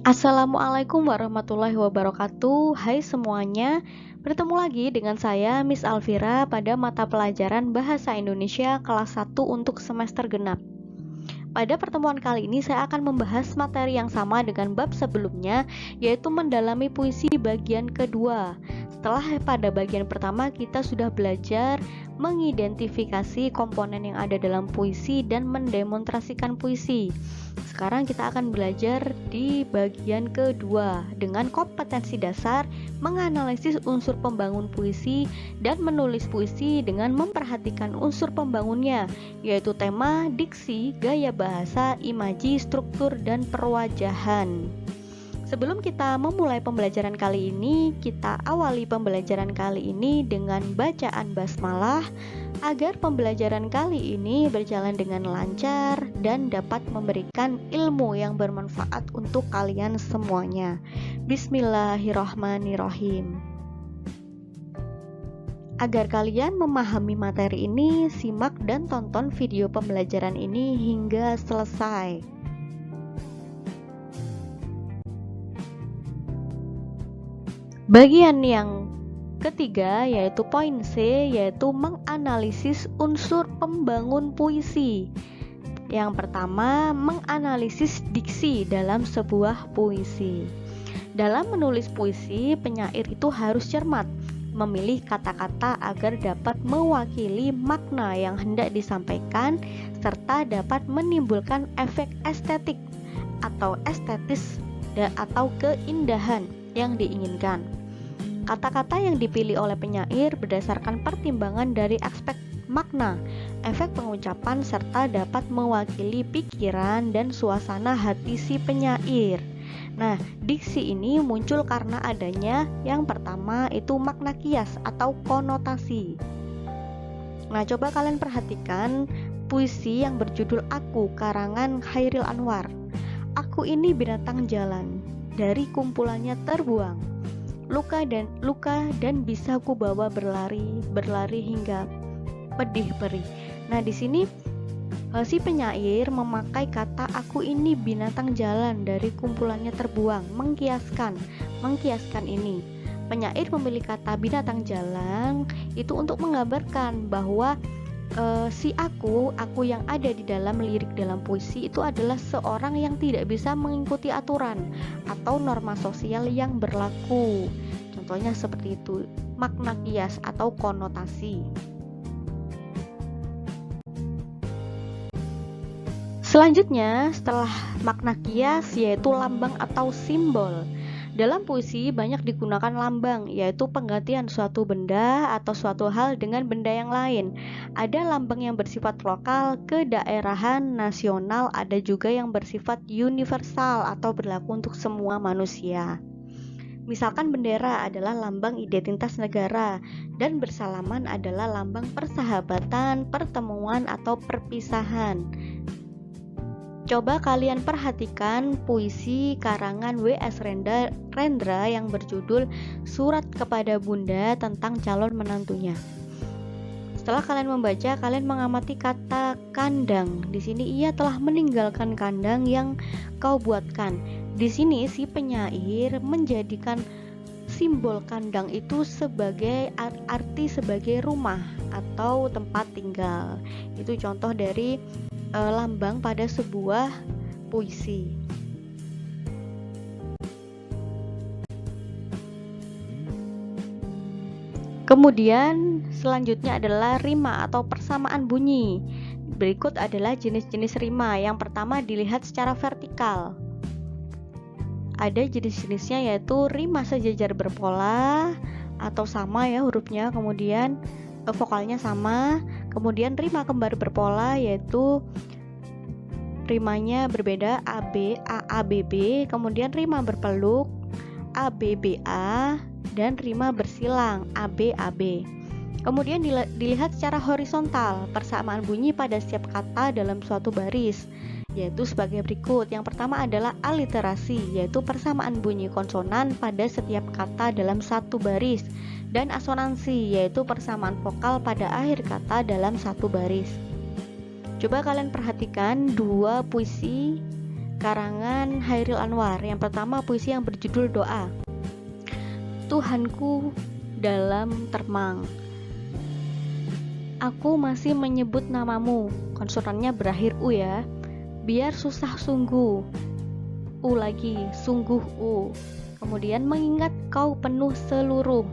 Assalamualaikum warahmatullahi wabarakatuh. Hai semuanya, bertemu lagi dengan saya Miss Alvira pada mata pelajaran Bahasa Indonesia kelas 1 untuk semester genap. Pada pertemuan kali ini saya akan membahas materi yang sama dengan bab sebelumnya, yaitu mendalami puisi bagian kedua. Setelah pada bagian pertama kita sudah belajar mengidentifikasi komponen yang ada dalam puisi dan mendemonstrasikan puisi. Sekarang kita akan belajar di bagian kedua dengan kompetensi dasar menganalisis unsur pembangun puisi dan menulis puisi dengan memperhatikan unsur pembangunnya, yaitu tema, diksi, gaya bahasa, imaji, struktur, dan perwajahan. Sebelum kita memulai pembelajaran kali ini, kita awali pembelajaran kali ini dengan bacaan basmalah agar pembelajaran kali ini berjalan dengan lancar dan dapat memberikan ilmu yang bermanfaat untuk kalian semuanya. Bismillahirrahmanirrahim. Agar kalian memahami materi ini, simak dan tonton video pembelajaran ini hingga selesai. Bagian yang ketiga yaitu poin C, yaitu menganalisis unsur pembangun puisi. Yang pertama, menganalisis diksi dalam sebuah puisi. Dalam menulis puisi, penyair itu harus cermat memilih kata-kata agar dapat mewakili makna yang hendak disampaikan serta dapat menimbulkan efek estetik atau estetis atau keindahan yang diinginkan. Kata-kata yang dipilih oleh penyair berdasarkan pertimbangan dari aspek makna, efek pengucapan, serta dapat mewakili pikiran dan suasana hati si penyair. Nah, diksi ini muncul karena adanya yang pertama itu makna kias atau konotasi. Nah, coba kalian perhatikan puisi yang berjudul Aku karangan Chairil Anwar. Aku ini binatang jalan, dari kumpulannya terbuang. Luka dan bisa ku bawa berlari hingga pedih perih. Nah, di sini si penyair memakai kata aku ini binatang jalan dari kumpulannya terbuang, mengkiaskan ini. Penyair memilih kata binatang jalan itu untuk menggambarkan bahwa si aku yang ada di dalam lirik dalam puisi itu adalah seorang yang tidak bisa mengikuti aturan atau norma sosial yang berlaku. Contohnya seperti itu, makna kias atau konotasi. Selanjutnya, setelah makna kias yaitu lambang atau simbol. Dalam puisi banyak digunakan lambang, yaitu penggantian suatu benda atau suatu hal dengan benda yang lain. Ada lambang yang bersifat lokal, kedaerahan, nasional, ada juga yang bersifat universal atau berlaku untuk semua manusia. Misalkan bendera adalah lambang identitas negara dan bersalaman adalah lambang persahabatan, pertemuan, atau perpisahan. Coba kalian perhatikan puisi karangan W.S. Rendra yang berjudul Surat kepada Bunda tentang calon menantunya. Setelah kalian membaca, kalian mengamati kata kandang. Di sini ia telah meninggalkan kandang yang kau buatkan. Di sini si penyair menjadikan simbol kandang itu sebagai arti sebagai rumah atau tempat tinggal. Itu contoh dari lambang pada sebuah puisi. Kemudian selanjutnya adalah rima atau persamaan bunyi. Berikut adalah jenis-jenis rima. Yang pertama dilihat secara vertikal. Ada jenis-jenisnya yaitu rima sejajar berpola atau sama ya hurufnya, kemudian vokalnya sama. Kemudian rima kembar berpola yaitu rimanya berbeda, AB, AABB. Kemudian rima berpeluk, ABBA, dan rima bersilang, ABAB. Kemudian dilihat secara horizontal persamaan bunyi pada setiap kata dalam suatu baris, yaitu sebagai berikut. Yang pertama adalah aliterasi, yaitu persamaan bunyi konsonan pada setiap kata dalam satu baris, dan asonansi, yaitu persamaan vokal pada akhir kata dalam satu baris. Coba kalian perhatikan dua puisi karangan Hairil Anwar. Yang pertama puisi yang berjudul Doa. Tuhanku dalam termang, aku masih menyebut namamu, konsonannya berakhir U ya, biar susah sungguh, U lagi, sungguh U, kemudian mengingat kau penuh seluruh,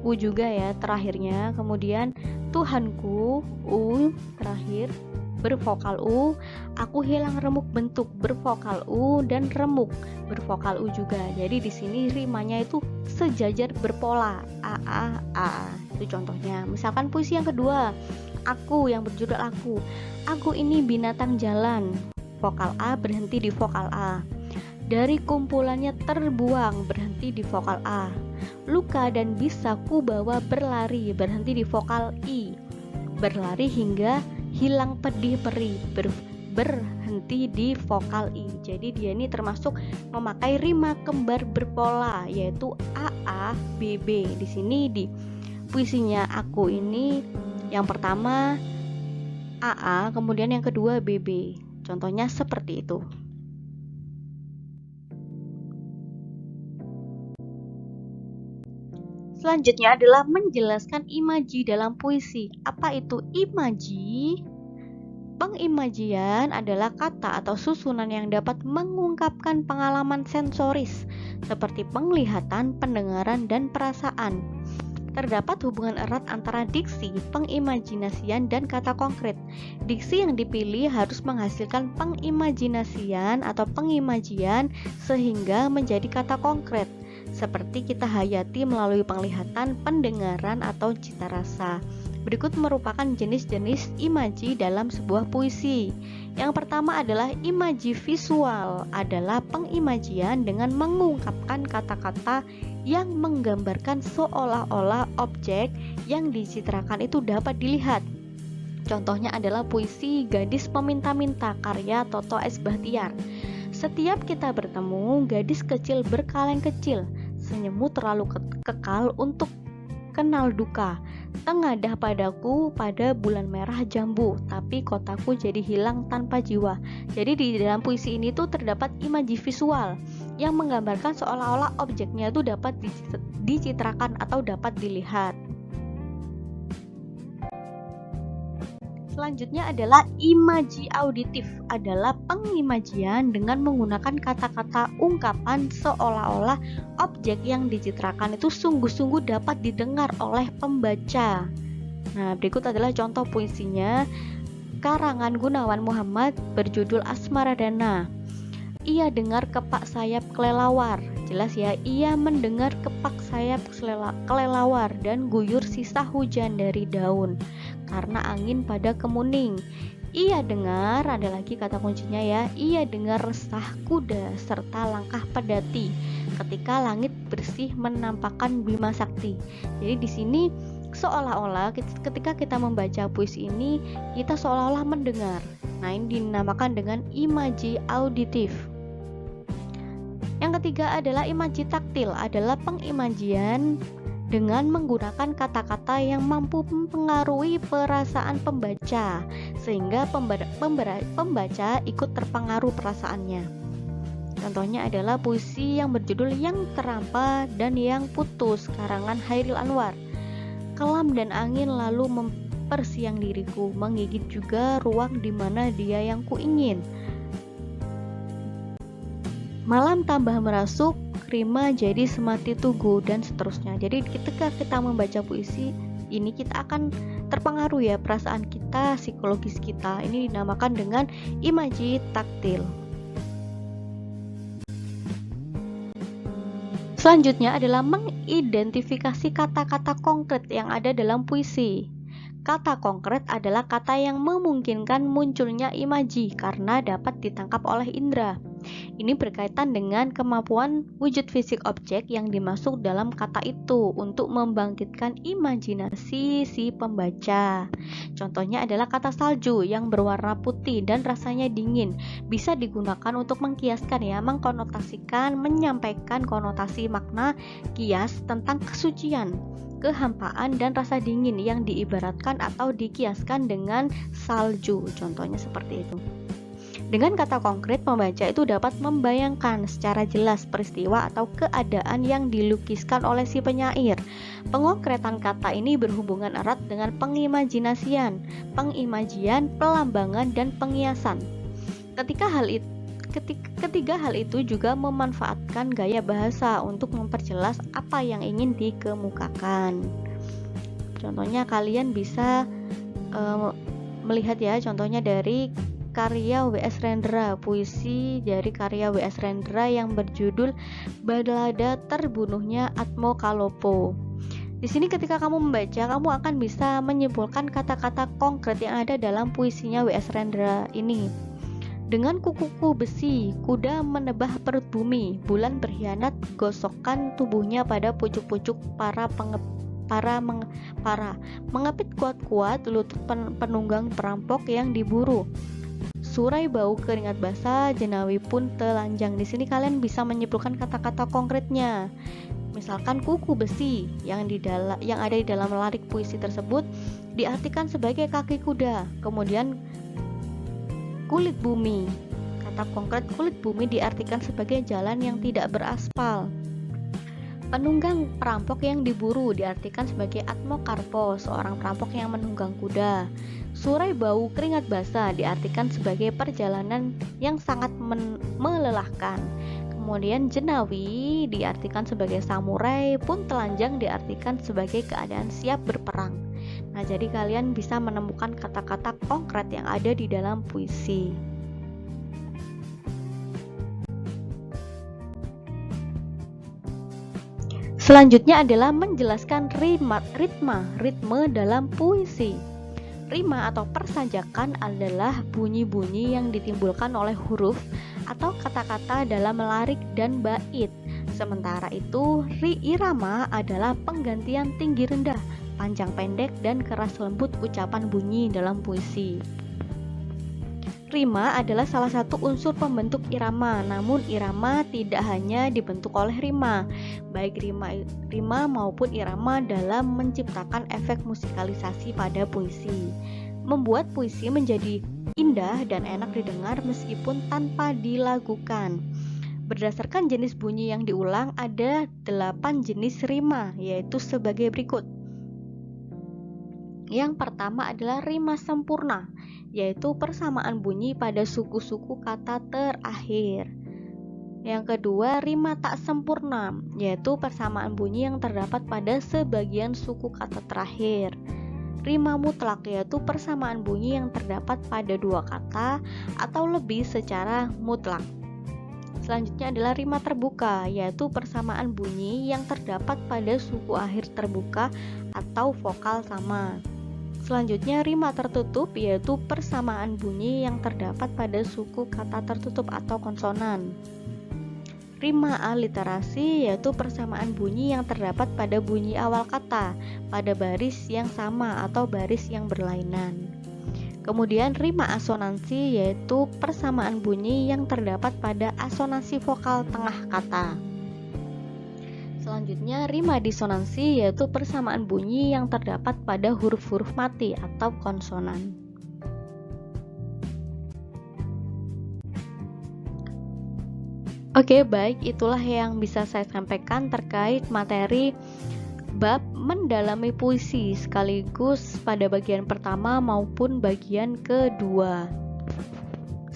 U juga ya terakhirnya, kemudian Tuhanku, U terakhir, bervokal U, aku hilang remuk bentuk, bervokal U, dan remuk bervokal U juga. Jadi di sini rimanya itu sejajar berpola a. Itu contohnya. Misalkan puisi yang kedua, aku yang berjudul aku ini binatang jalan, vokal A berhenti di vokal A. Dari kumpulannya terbuang, berhenti di vokal A. Luka dan bisa ku bawa berlari, berhenti di vokal I. Berlari hingga hilang pedih perih, berhenti di vokal I. Jadi dia ini termasuk memakai rima kembar berpola, yaitu AA BB. Di sini di puisinya aku ini yang pertama AA, kemudian yang kedua BB. Contohnya seperti itu. Selanjutnya adalah menjelaskan imaji dalam puisi. Apa itu imaji? Pengimajian adalah kata atau susunan yang dapat mengungkapkan pengalaman sensoris seperti penglihatan, pendengaran, dan perasaan. Terdapat hubungan erat antara diksi, pengimajinasian, dan kata konkret. Diksi yang dipilih harus menghasilkan pengimajinasian atau pengimajian sehingga menjadi kata konkret, seperti kita hayati melalui penglihatan, pendengaran, atau cita rasa. Berikut merupakan jenis-jenis imaji dalam sebuah puisi. Yang pertama adalah imaji visual, adalah pengimajian dengan mengungkapkan kata-kata yang menggambarkan seolah-olah objek yang dicitrakan itu dapat dilihat. Contohnya adalah puisi Gadis Peminta-Minta karya Toto S. Bahtiar. Setiap kita bertemu, gadis kecil berkaleng kecil, senyummu terlalu kekal untuk kenal duka. Tengadah padaku pada bulan merah jambu, tapi kotaku jadi hilang tanpa jiwa. Jadi di dalam puisi ini tuh terdapat imaji visual yang menggambarkan seolah-olah objeknya itu dapat dicitrakan atau dapat dilihat. Selanjutnya adalah imaji auditif, adalah pengimajian dengan menggunakan kata-kata ungkapan seolah-olah objek yang dicitrakan itu sungguh-sungguh dapat didengar oleh pembaca. Nah, berikut adalah contoh puisinya karangan Gunawan Muhammad berjudul Asmaradana. Ia dengar kepak sayap kelelawar, jelas ya, ia mendengar kepak sayap kelelawar dan guyur sisa hujan dari daun karena angin pada kemuning. Ia dengar, ada lagi kata kuncinya ya, ia dengar resah kuda serta langkah pedati ketika langit bersih menampakkan Bima Sakti. Jadi di sini seolah-olah ketika kita membaca puisi ini kita seolah-olah mendengar. Nah, ini dinamakan dengan imaji auditif. Yang ketiga adalah imaji taktil, adalah pengimajian dengan menggunakan kata-kata yang mampu mempengaruhi perasaan pembaca sehingga pembaca ikut terpengaruh perasaannya. Contohnya adalah puisi yang berjudul Yang Terampa dan Yang Putus karangan Hairil Anwar. Kelam dan angin lalu mempersiang diriku, menggigit juga ruang di mana dia yang kuingin. Malam tambah merasuk, rima jadi semati tugu, dan seterusnya. Jadi ketika kita membaca puisi ini kita akan terpengaruh ya perasaan kita, psikologis kita. Ini dinamakan dengan imaji taktil. Selanjutnya adalah mengidentifikasi kata-kata konkret yang ada dalam puisi. Kata konkret adalah kata yang memungkinkan munculnya imaji karena dapat ditangkap oleh indera. Ini berkaitan dengan kemampuan wujud fisik objek yang dimasuk dalam kata itu untuk membangkitkan imajinasi si pembaca. Contohnya adalah kata salju yang berwarna putih dan rasanya dingin. Bisa digunakan untuk mengkiaskan ya, mengkonotasikan, menyampaikan konotasi makna kias tentang kesucian, kehampaan, dan rasa dingin yang diibaratkan atau dikiaskan dengan salju. Contohnya seperti itu. Dengan kata konkret, pembaca itu dapat membayangkan secara jelas peristiwa atau keadaan yang dilukiskan oleh si penyair. Pengkonkretan kata ini berhubungan erat dengan pengimajinasian, pengimajian, pelambangan, dan pengiasan. Ketiga hal itu juga memanfaatkan gaya bahasa untuk memperjelas apa yang ingin dikemukakan. Contohnya kalian bisa melihat ya, contohnya dari karya W.S. Rendra, puisi dari karya W.S. Rendra yang berjudul Balada Terbunuhnya Atmo Kalopo. Di sini ketika kamu membaca, kamu akan bisa menyimpulkan kata-kata konkret yang ada dalam puisinya W.S. Rendra ini. Dengan kuku besi, kuda menebah perut bumi, bulan berkhianat gosokkan tubuhnya pada pucuk-pucuk mengepit kuat-kuat lutut penunggang perampok yang diburu. Surai bau keringat basah, jenawi pun telanjang. Di sini kalian bisa menyimpulkan kata-kata konkretnya. Misalkan kuku besi yang ada di dalam lirik puisi tersebut diartikan sebagai kaki kuda. Kemudian kulit bumi. Kata konkret kulit bumi diartikan sebagai jalan yang tidak beraspal. Penunggang perampok yang diburu diartikan sebagai Atmo Karpo, seorang perampok yang menunggang kuda. Surai bau keringat basah diartikan sebagai perjalanan yang sangat melelahkan. Kemudian jenawi diartikan sebagai samurai, pun telanjang diartikan sebagai keadaan siap berperang. Nah, jadi kalian bisa menemukan kata-kata konkret yang ada di dalam puisi. Selanjutnya adalah menjelaskan ritme dalam puisi. Rima atau persajakan adalah bunyi-bunyi yang ditimbulkan oleh huruf atau kata-kata dalam lirik dan bait. Sementara itu, irama adalah penggantian tinggi rendah, panjang pendek, dan keras lembut ucapan bunyi dalam puisi. Rima adalah salah satu unsur pembentuk irama, namun irama tidak hanya dibentuk oleh rima, baik rima maupun irama dalam menciptakan efek musikalisasi pada puisi, membuat puisi menjadi indah dan enak didengar meskipun tanpa dilagukan. Berdasarkan jenis bunyi yang diulang, ada 8 jenis rima, yaitu sebagai berikut. Yang pertama adalah rima sempurna, yaitu persamaan bunyi pada suku-suku kata terakhir. Yang kedua, rima tak sempurna, yaitu persamaan bunyi yang terdapat pada sebagian suku kata terakhir. Rima mutlak, yaitu persamaan bunyi yang terdapat pada 2 kata atau lebih secara mutlak. Selanjutnya adalah rima terbuka, yaitu persamaan bunyi yang terdapat pada suku akhir terbuka atau vokal sama. Selanjutnya rima tertutup, yaitu persamaan bunyi yang terdapat pada suku kata tertutup atau konsonan. Rima aliterasi, yaitu persamaan bunyi yang terdapat pada bunyi awal kata pada baris yang sama atau baris yang berlainan. Kemudian rima asonansi, yaitu persamaan bunyi yang terdapat pada asonansi vokal tengah kata. Selanjutnya rima disonansi, yaitu persamaan bunyi yang terdapat pada huruf-huruf mati atau konsonan. Oke, baik, itulah yang bisa saya sampaikan terkait materi bab mendalami puisi sekaligus pada bagian pertama maupun bagian kedua.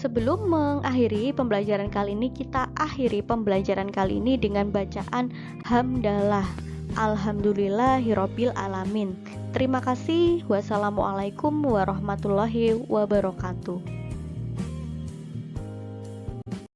Sebelum mengakhiri pembelajaran kali ini, kita akhiri pembelajaran kali ini dengan bacaan hamdalah. Alhamdulillahirabbil alamin. Terima kasih. Wassalamualaikum warahmatullahi wabarakatuh.